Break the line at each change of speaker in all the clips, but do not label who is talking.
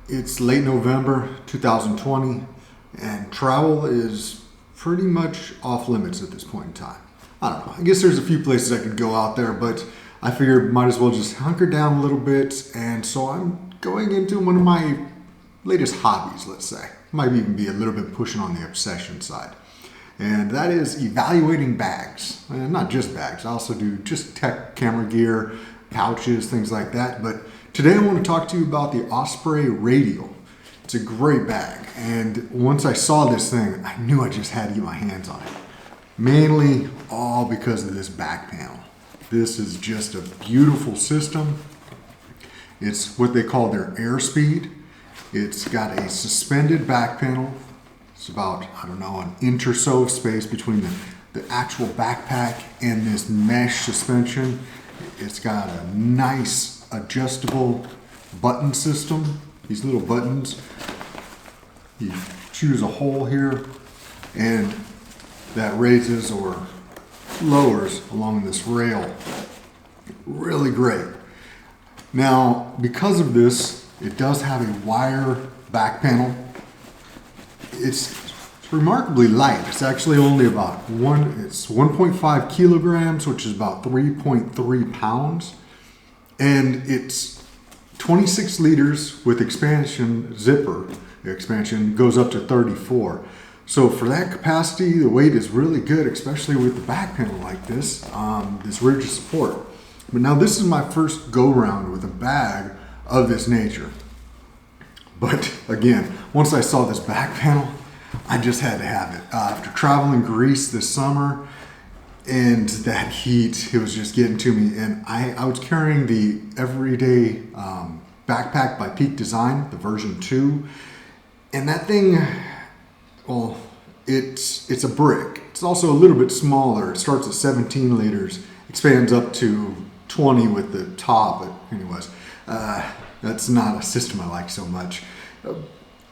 It's late November 2020, and travel is pretty much off limits at this point in time. I don't know. I guess there's a few places I could go out there, but I figured might as well just hunker down a little bit, and so I'm going into one of my latest hobbies, let's say. Might even be a little bit pushing on the obsession side. And that is evaluating bags. And not just bags, I also do just tech, camera gear, pouches, things like that. But today I want to talk to you about the Osprey Radial. It's a great bag, and once I saw this thing, I knew I just had to get my hands on it. Mainly all because of this back panel. This is just a beautiful system. It's what they call their airspeed. It's got a suspended back panel. It's about, I don't know, an inch or so of space between the actual backpack and this mesh suspension. It's got a nice adjustable button system. These little buttons, you choose a hole here and that raises or lowers along this rail. Really great. Now, because of this, it does have a wire back panel. It's remarkably light. It's actually only about it's 1.5 kilograms, which is about 3.3 pounds. And it's 26 liters with expansion zipper. The expansion goes up to 34. So for that capacity, the weight is really good, especially with the back panel like this, this rigid support. But now this is my first go round with a bag of this nature. But again, once I saw this back panel, I just had to have it. After traveling Greece this summer and that heat, it was just getting to me. And I was carrying the everyday backpack by Peak Design, the version 2. And that thing, well, it's a brick. It's also a little bit smaller. It starts at 17 liters, expands up to 20 with the top. But anyways, that's not a system I like so much.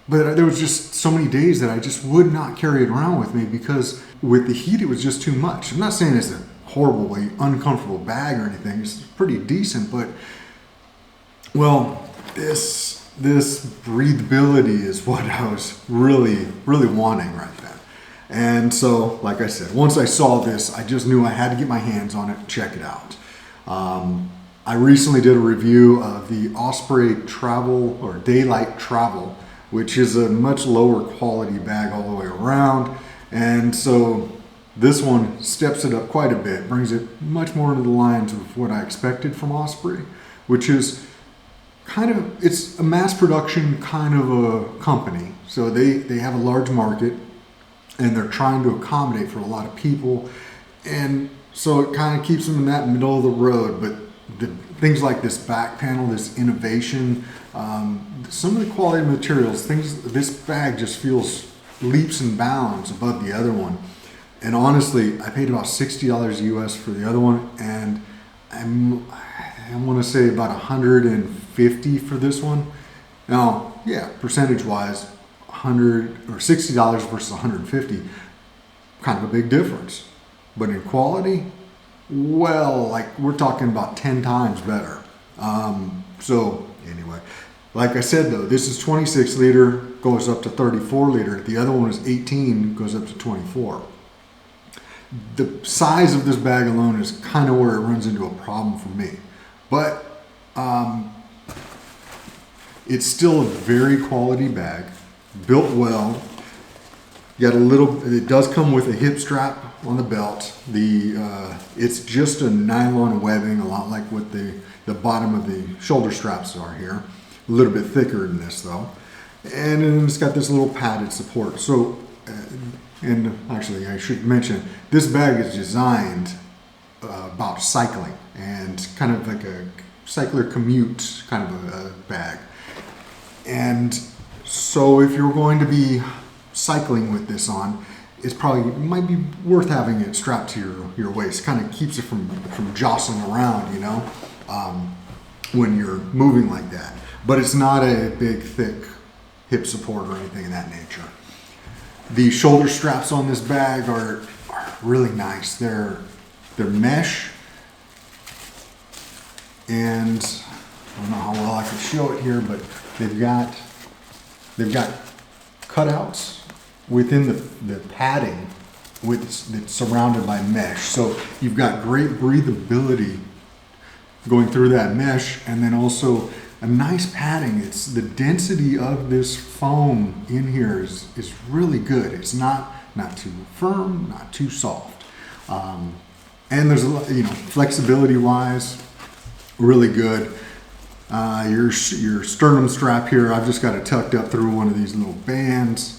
But there was just so many days that I just would not carry it around with me because with the heat, it was just too much. I'm not saying it's a horribly uncomfortable bag or anything. It's pretty decent, but well, this breathability is what I was really wanting right then. And so, like I said, once I saw this, I just knew I had to get my hands on it and check it out. I recently did a review of the Osprey Travel or Daylight Travel, which is a much lower quality bag all the way around. And so this one steps it up quite a bit, brings it much more into the lines of what I expected from Osprey, which is it's a mass production kind of a company. So they have a large market and they're trying to accommodate for a lot of people. And so it kind of keeps them in that middle of the road. But the things like this back panel, this innovation, some of the quality materials, this bag just feels leaps and bounds above the other one. And honestly, I paid about $60 US for the other one, and I want to say about 150 for this one. Now, yeah, percentage-wise, $100 or $60 versus 150, kind of a big difference. But in quality, well, like we're talking about 10 times better. So anyway, like I said though, this is 26 liter, goes up to 34 liter. The other one is 18, goes up to 24. The size of this bag alone is kind of where it runs into a problem for me. But it's still a very quality bag, built well. You got it does come with a hip strap on the belt. It's just a nylon webbing, a lot like what the bottom of the shoulder straps are here. A little bit thicker than this though. And then it's got this little padded support. So, and actually I should mention, this bag is designed about cycling and kind of like a cycler commute kind of a bag. And so if you're going to be cycling with this on, it might be worth having it strapped to your waist. Kind of keeps it from jostling around, when you're moving like that. But it's not a big, thick hip support or anything of that nature. The shoulder straps on this bag are really nice. They're mesh, and I don't know how well I can show it here, but they've got they've got cutouts within the padding that's surrounded by mesh. So you've got great breathability going through that mesh, and then also a nice padding. It's the density of this foam in here is really good. It's not too firm, not too soft. And there's a lot, flexibility wise, really good. Your sternum strap here, I've just got it tucked up through one of these little bands.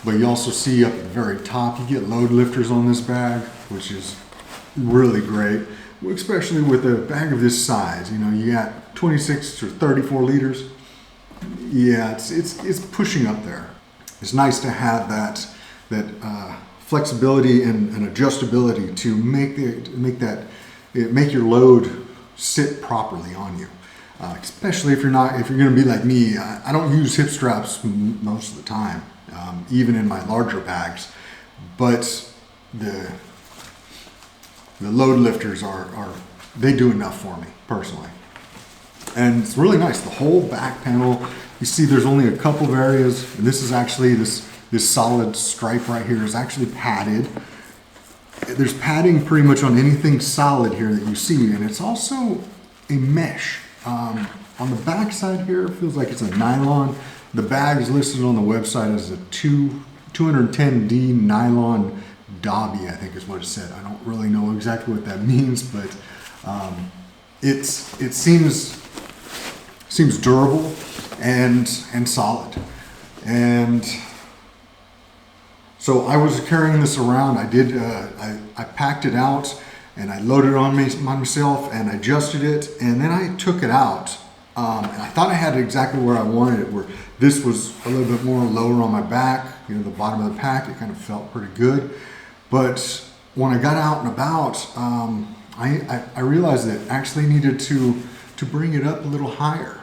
But you also see up at the very top, you get load lifters on this bag, which is really great, especially with a bag of this size. You got 26 or 34 liters. Yeah, it's pushing up there. It's nice to have that flexibility and adjustability to make your load sit properly on you. Especially if you're going to be like me. I don't use hip straps most of the time, even in my larger bags, but the load lifters they do enough for me personally. And it's really nice. The whole back panel, you see there's only a couple of areas, and this is actually this solid stripe right here is actually padded. There's padding pretty much on anything solid here that you see, and it's also a mesh. On the back side here, it feels like it's a nylon. The bag is listed on the website as a 210D nylon Dobby, I think is what it said. I don't really know exactly what that means, but it seems durable and solid. And so I was carrying this around. I packed it out and I loaded it on myself and I adjusted it, and then I took it out. And I thought I had it exactly where I wanted it, where this was a little bit more lower on my back, the bottom of the pack. It kind of felt pretty good. But when I got out and about, I realized that I actually needed to bring it up a little higher.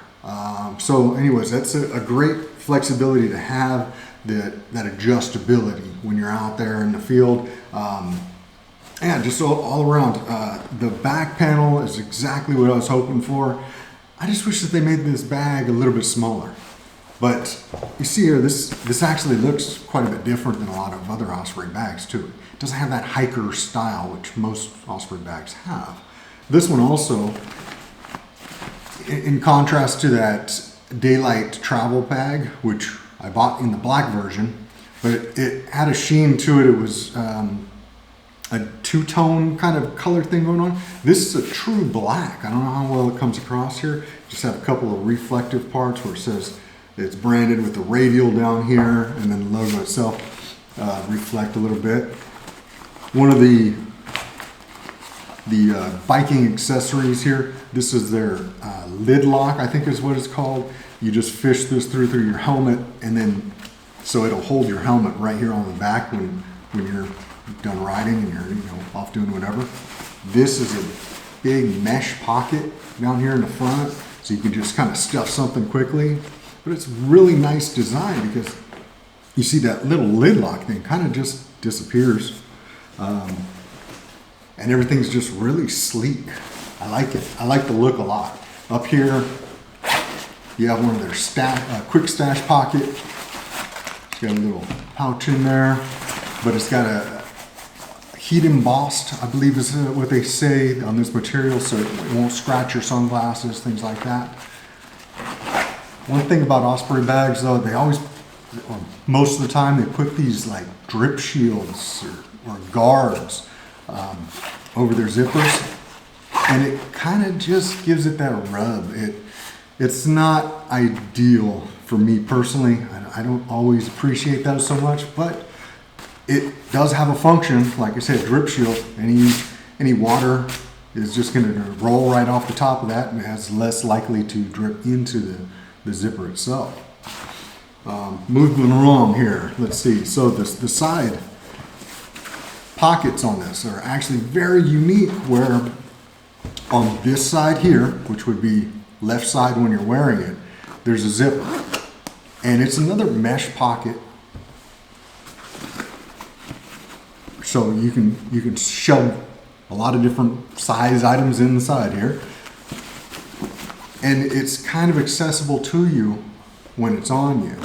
So anyways, that's a great flexibility to have, that adjustability when you're out there in the field. And just all around, the back panel is exactly what I was hoping for. I just wish that they made this bag a little bit smaller. But you see here, this actually looks quite a bit different than a lot of other Osprey bags too. It doesn't have that hiker style, which most Osprey bags have. This one also, in contrast to that daylight travel bag, which I bought in the black version, but it had a sheen to it. It was a two-tone kind of color thing going on. This is a true black. I don't know how well it comes across here. Just have a couple of reflective parts where it says it's branded with the Radial down here, and then the logo itself reflect a little bit. One of the biking accessories here, this is their lid lock, I think is what it's called. You just fish this through your helmet, and then so it'll hold your helmet right here on the back when you're done riding and you're off doing whatever. This is a big mesh pocket down here in the front, so you can just kind of stuff something quickly. But it's really nice design because you see that little lid lock thing kind of just disappears. And everything's just really sleek. I like it. I like the look a lot. Up here, you have one of their quick stash pocket. It's got a little pouch in there, but it's got a heat embossed, I believe is what they say on this material, so it won't scratch your sunglasses, things like that. One thing about Osprey bags though, they always, or most of the time, they put these like drip shields or guards over their zippers, and it kind of just gives it that rub. It's not ideal for me personally. I don't always appreciate that so much, but it does have a function. Like I said, drip shield, any water is just going to roll right off the top of that, and it's less likely to drip into the zipper itself. Moving along here, let's see. So the side pockets on this are actually very unique, where on this side here, which would be left side when you're wearing it, there's a zipper, and it's another mesh pocket, so you can shove a lot of different size items inside here, and it's kind of accessible to you when it's on you.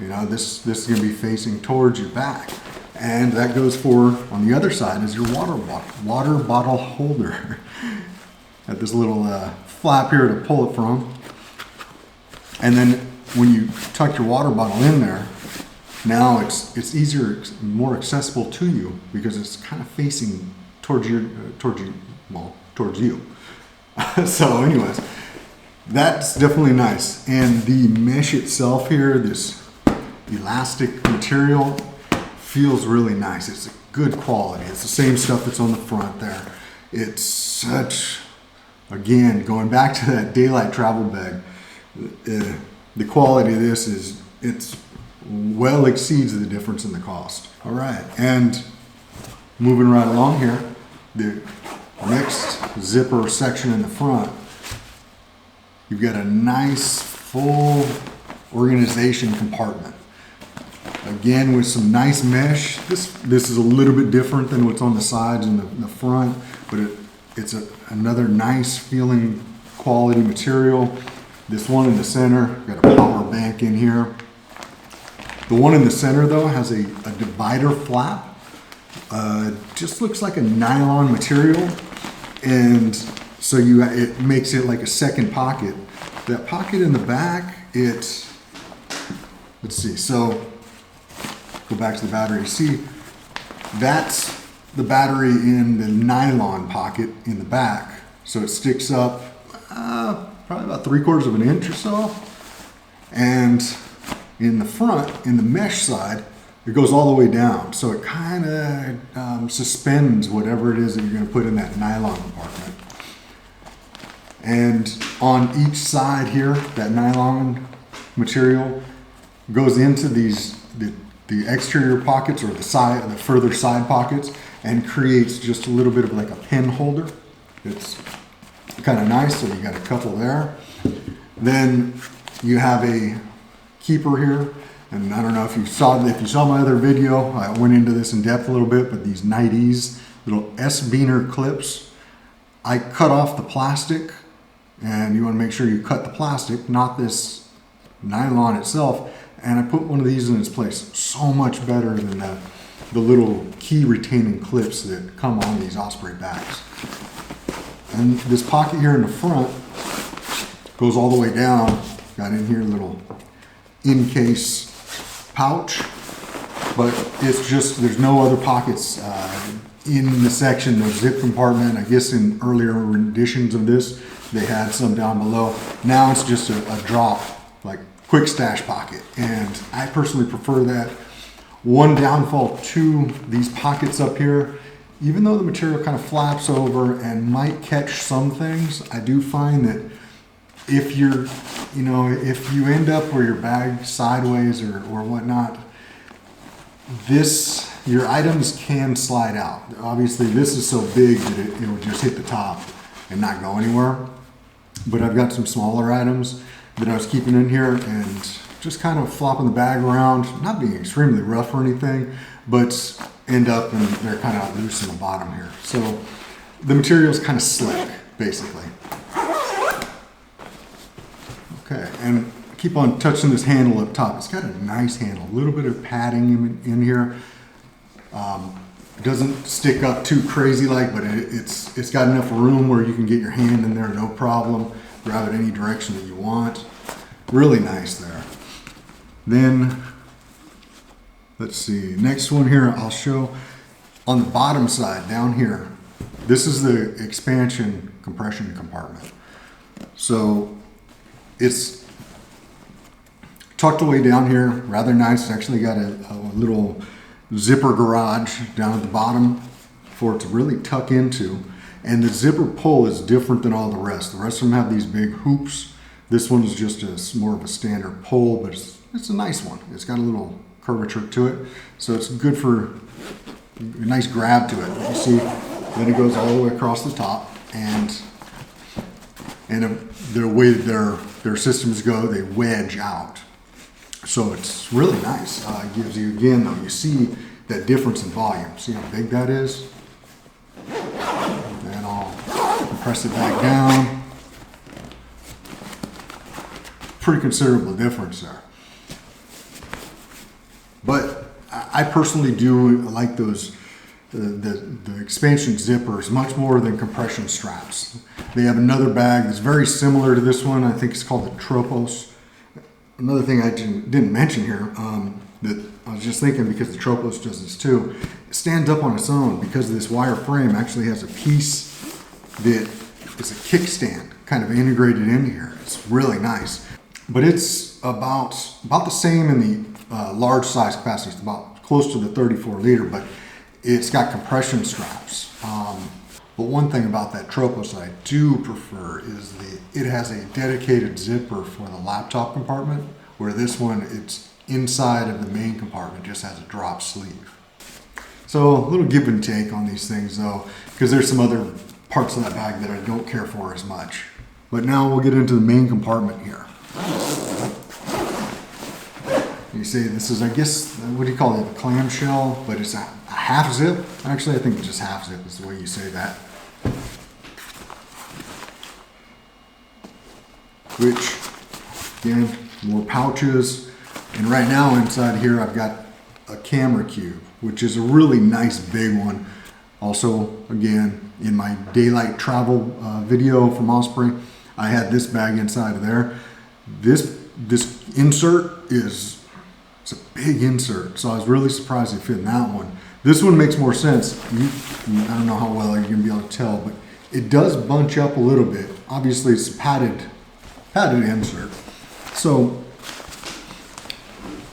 You know, this is going to be facing towards your back. And that goes for, on the other side, is your water bottle holder. Got this little flap here to pull it from. And then when you tuck your water bottle in there, now it's easier, more accessible to you because it's kind of facing towards you. So anyways, that's definitely nice. And the mesh itself here, this elastic material, feels really nice. It's a good quality. It's the same stuff that's on the front there. It's such, again, going back to that daylight travel bag, the quality of this is, it's well exceeds the difference in the cost. All right, and moving right along here, the next zipper section in the front, you've got a nice full organization compartment. Again, with some nice mesh. This is a little bit different than what's on the sides and the front, but it's another nice feeling quality material. This one in the center, got a power bank in here. The one in the center though has a divider flap. Just looks like a nylon material, and so it makes it like a second pocket. That pocket in the back, let's see, so go back to the battery. See, that's the battery in the nylon pocket in the back. So it sticks up probably about 3/4 of an inch or so. And in the front, in the mesh side, it goes all the way down. So it kind of suspends whatever it is that you're going to put in that nylon compartment. And on each side here, that nylon material goes into the exterior pockets, or the further side pockets, and creates just a little bit of like a pen holder. It's kind of nice, so you got a couple there. Then you have a keeper here, and I don't know if you saw my other video, I went into this in depth a little bit, but these Nite Ize little S-Beaner clips, I cut off the plastic, and you want to make sure you cut the plastic, not this nylon itself. And I put one of these in its place. So much better than the little key retaining clips that come on these Osprey bags. And this pocket here in the front goes all the way down. Got in here a little in-case pouch, but it's just, there's no other pockets in the section, the zip compartment. I guess in earlier renditions of this, they had some down below. Now it's just a drop, like quick stash pocket, and I personally prefer that. One downfall to these pockets up here, even though the material kind of flaps over and might catch some things, I do find that if you end up where your bag sideways or whatnot, your items can slide out. Obviously this is so big that it would just hit the top and not go anywhere. But I've got some smaller items that I was keeping in here and just kind of flopping the bag around, not being extremely rough or anything, but end up and they're kind of loose in the bottom here. So the material is kind of slick, basically. Okay, and keep on touching this handle up top. It's got a nice handle, a little bit of padding in here. It doesn't stick up too crazy like, but it's got enough room where you can get your hand in there no problem, grab it any direction that you want. Really nice there. Then, let's see, next one here I'll show on the bottom side down here. This is the expansion compression compartment. So it's tucked away down here, rather nice. It's actually got a little zipper garage down at the bottom for it to really tuck into. And the zipper pull is different than all the rest. The rest of them have these big hoops. This one is just more of a standard pull, but it's a nice one. It's got a little curvature to it, so it's good for a nice grab to it. You see, then it goes all the way across the top, and the way their systems go, they wedge out. So it's really nice. It gives you, again, though, you see that difference in volume. See how big that is? Then I'll compress it back down. Pretty considerable difference there. But I personally do like those, the expansion zippers much more than compression straps. They have another bag that's very similar to this one. I think it's called the Tropos. Another thing I didn't mention here, that I was just thinking, because the Tropos does this too, it stands up on its own because this wire frame actually has a piece that is a kickstand kind of integrated in here. It's really nice. But it's about the same in the large size capacity. It's about close to the 34 liter, but it's got compression straps. But one thing about that Tropos that I do prefer is it has a dedicated zipper for the laptop compartment, where this one, it's inside of the main compartment, just has a drop sleeve. So a little give and take on these things though, because there's some other parts of that bag that I don't care for as much. But now we'll get into the main compartment here. You see, this is, I guess, what do you call it, a clamshell, but it's a half zip. Actually, I think it's just half zip is the way you say that. Which, again, more pouches. And right now inside here, I've got a camera cube, which is a really nice big one. Also, again, in my daylight travel video from Osprey, I had this bag inside of there. This insert it's a big insert, so I was really surprised it fit in that one. This one makes more sense. I don't know how well you're gonna be able to tell, but it does bunch up a little bit. Obviously, it's a padded insert. So,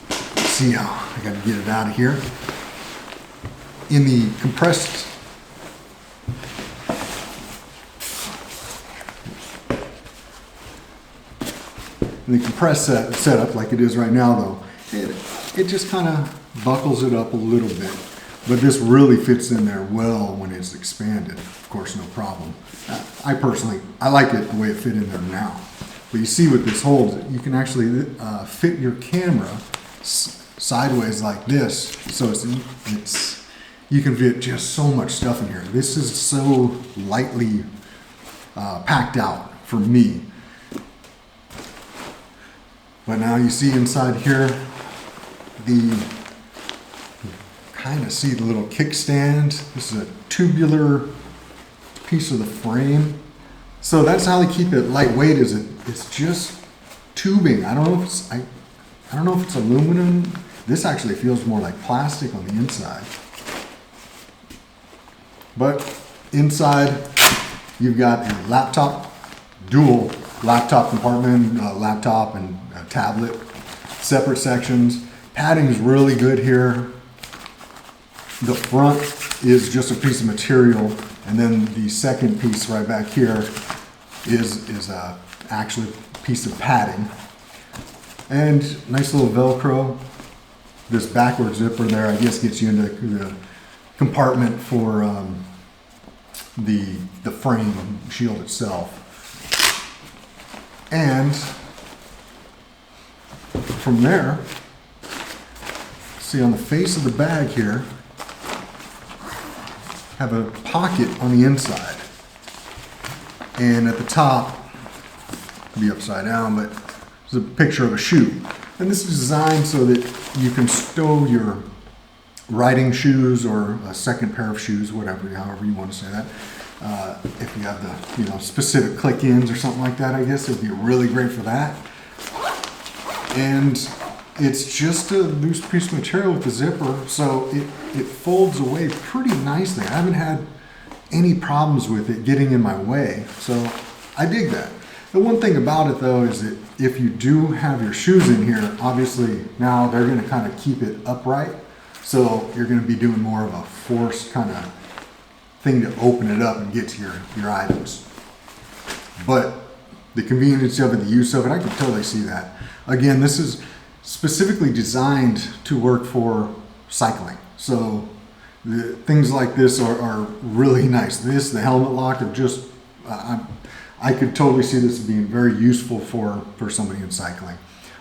let's see how I got to get it out of here. In the compressed setup like it is right now though, it just kind of buckles it up a little bit. But this really fits in there well when it's expanded. Of course, no problem. I like it the way it fit in there now. But you see with this holds, you can actually fit your camera sideways like this. So you can fit just so much stuff in here. This is so lightly packed out for me. But now you see inside here, kind of see the little kickstand. This is a tubular piece of the frame. So that's how they keep it lightweight. It's just tubing. I don't know if it's aluminum. This actually feels more like plastic on the inside. But inside, you've got a dual laptop compartment, laptop and a tablet, separate sections. Padding is really good here. The front is just a piece of material, and then the second piece right back here is actually a piece of padding. And nice little Velcro. This backward zipper there, I guess, gets you into the compartment for the frame shield itself. And from there, see on the face of the bag here, have a pocket on the inside. And at the top, it'll be upside down, but there's a picture of a shoe. And this is designed so that you can stow your riding shoes or a second pair of shoes, however you want to say that. If you have the specific click-ins or something like that, I guess it'd be really great for that. And it's just a loose piece of material with the zipper, so it folds away pretty nicely. I haven't had any problems with it getting in my way, so I dig that. The one thing about it though is that if you do have your shoes in here, obviously now they're going to kind of keep it upright, so you're going to be doing more of a forced kind of thing to open it up and get to your items. But the convenience of it, the use of it, I can totally see that. Again, this is specifically designed to work for cycling. So things like this are really nice. The helmet lock are just, I could totally see this being very useful for somebody in cycling.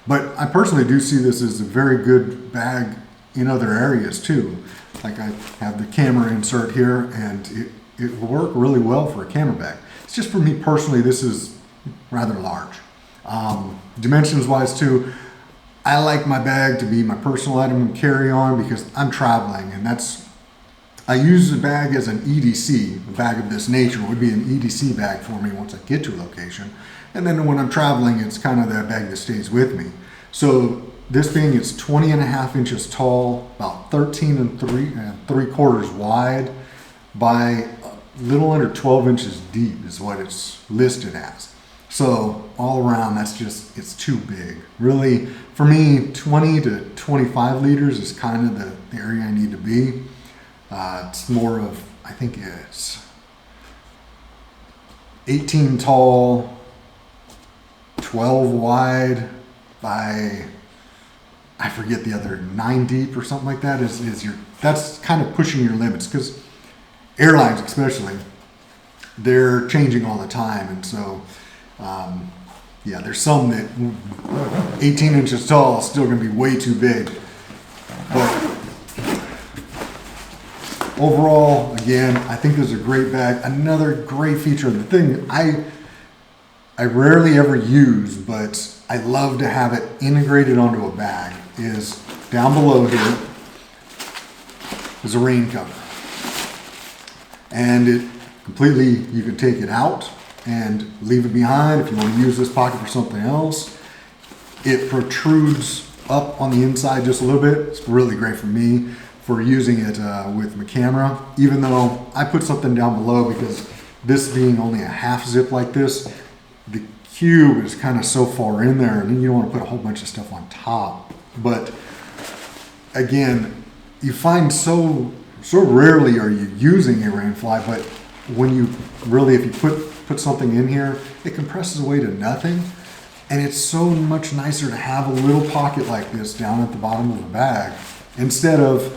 But I personally do see this as a very good bag in other areas too. Like I have the camera insert here, and it will work really well for a camera bag. It's just for me personally, this is rather large. Dimensions wise too, I like my bag to be my personal item and carry on because I'm traveling, and I use the bag as an EDC. A bag of this nature would be an EDC bag for me once I get to a location. And then when I'm traveling, it's kind of that bag that stays with me. So this being, it's 20.5 inches tall, about 13 3/4 wide by a little under 12 inches deep is what it's listed as. So all around, it's too big. Really, for me, 20 to 25 liters is kind of the area I need to be. It's more of, I think it's 18 tall, 12 wide by, I forget the other, 9 deep or something like that that's kind of pushing your limits, because airlines especially, they're changing all the time. And so, yeah, there's some that 18 inches tall is still going to be way too big. But overall, again, I think this is a great bag. Another great feature, the thing I rarely ever use, but I love to have it integrated onto a bag, is down below here is a rain cover. And it completely, you can take it out and leave it behind if you want to use this pocket for something else. It protrudes up on the inside just a little bit. It's really great for me for using it with my camera, even though I put something down below, because this being only a half zip like this, the cube is kind of so far in there, and then you don't want to put a whole bunch of stuff on top. But again, you find so rarely are you using a rainfly, but when you really, if you put something in here, it compresses away to nothing. And it's so much nicer to have a little pocket like this down at the bottom of the bag, instead of,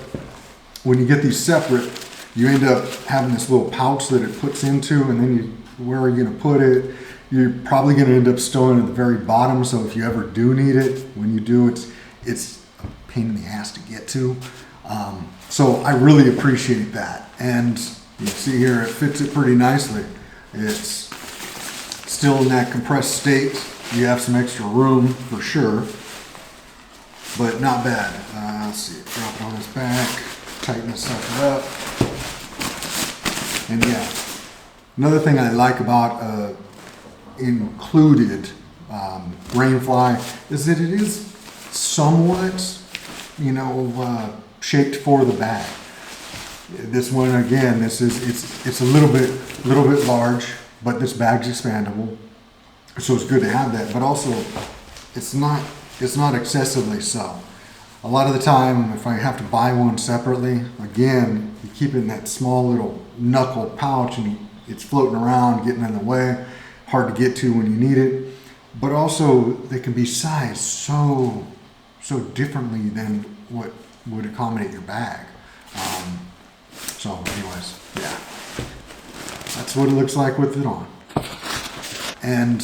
when you get these separate, you end up having this little pouch that it puts into, and then where are you going to put it? You're probably going to end up stowing it at the very bottom, so if you ever do need it, when you do, it's a pain in the ass to get to. So I really appreciate that. And you see here, it fits it pretty nicely. It's still in that compressed state. You have some extra room for sure, but not bad. Let's see, drop it on his back, tighten this sucker up. And yeah, another thing I like about included rainfly is that it is somewhat, shaped for the bag. This one, again, it's a little bit large, but this bag's expandable, so it's good to have that. But also, it's not excessively so. A lot of the time, if I have to buy one separately, again, you keep it in that small little knuckle pouch, and it's floating around, getting in the way, hard to get to when you need it. But also, they can be sized so differently than what would accommodate your bag. So anyways, yeah, that's what it looks like with it on. And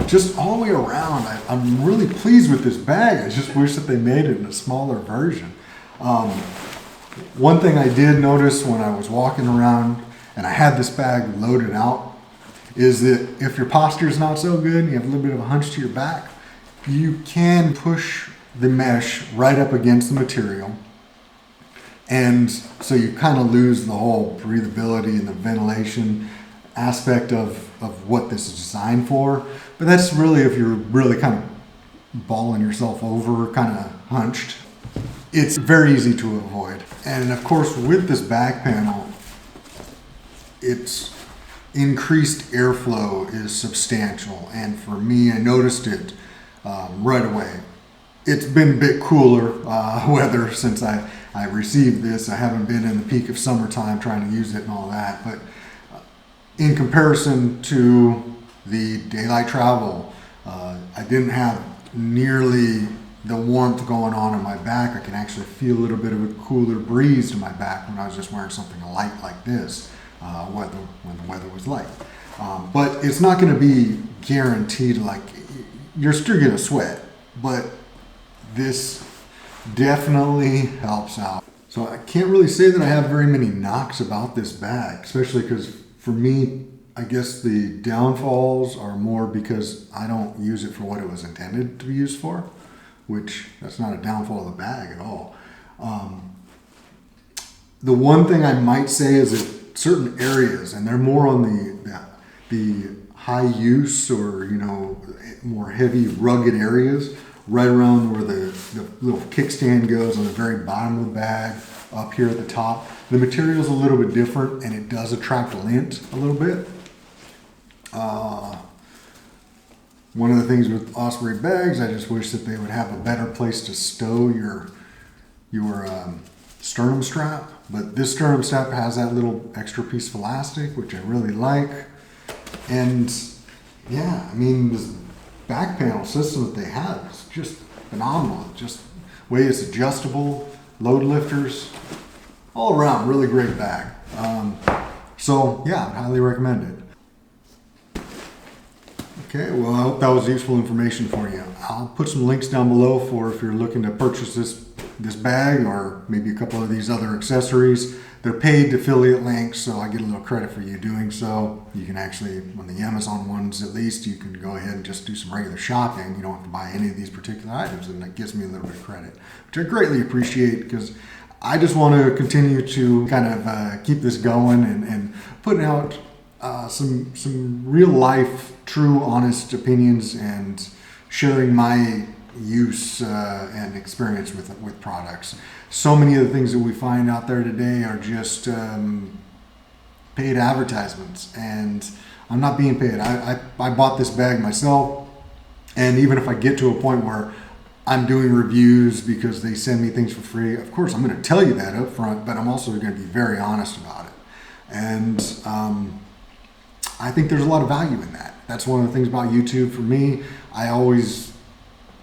just all the way around, I'm really pleased with this bag. I just wish that they made it in a smaller version. One thing I did notice when I was walking around and I had this bag loaded out is that if your posture is not so good and you have a little bit of a hunch to your back, you can push the mesh right up against the material. And so you kind of lose the whole breathability and the ventilation aspect of what this is designed for. But that's really if you're really kind of balling yourself over, kind of hunched. It's very easy to avoid. And of course, with this back panel, its increased airflow is substantial. And for me, I noticed it right away. It's been a bit cooler weather since I received this. I haven't been in the peak of summertime trying to use it and all that, but in comparison to the daylight travel, I didn't have nearly the warmth going on in my back. I can actually feel a little bit of a cooler breeze to my back when I was just wearing something light like this when the weather was light. But it's not going to be guaranteed, like you're still going to sweat, but this definitely helps out. So I can't really say that I have very many knocks about this bag, especially because for me, I guess the downfalls are more because I don't use it for what it was intended to be used for. which that's not a downfall of the bag at all. The one thing I might say is that certain areas, and they're more on the high use or, you know, more heavy rugged areas, right around where the little kickstand goes on the very bottom of the bag, up here at the top. The material is a little bit different, and it does attract lint a little bit. One of the things with Osprey bags, I just wish that they would have a better place to stow your sternum strap. But this sternum strap has that little extra piece of elastic, which I really like. And yeah, I mean, this back panel system that they have is just phenomenal. Just the way it's adjustable, load lifters, all around, really great bag. So yeah, I'd highly recommend it. Okay, well, I hope that was useful information for you. I'll put some links down below for if you're looking to purchase this bag or maybe a couple of these other accessories. They're paid affiliate links, so I get a little credit for you doing so. You can actually, on the Amazon ones at least, you can go ahead and just do some regular shopping. You don't have to buy any of these particular items, and that gives me a little bit of credit, which I greatly appreciate because I just want to continue to kind of keep this going and putting out some real life, true, honest opinions and sharing my use and experience with products. So many of the things that we find out there today are just paid advertisements, and I'm not being paid. I bought this bag myself, and even if I get to a point where I'm doing reviews because they send me things for free, of course I'm going to tell you that up front, but I'm also going to be very honest about it. And I think there's a lot of value in that. That's one of the things about YouTube for me. I always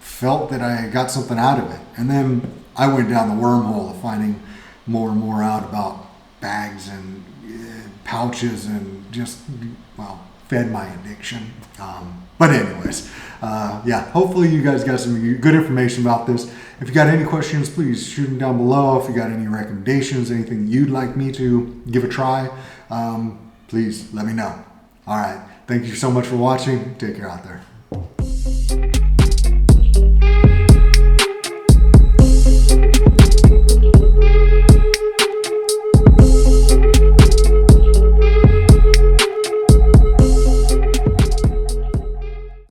felt that I got something out of it. And then I went down the wormhole of finding more and more out about bags and pouches and just, well, fed my addiction. But anyways, yeah, hopefully you guys got some good information about this. If you got any questions, please shoot them down below. If you got any recommendations, anything you'd like me to give a try, please let me know. All right. Thank you so much for watching. Take care out there.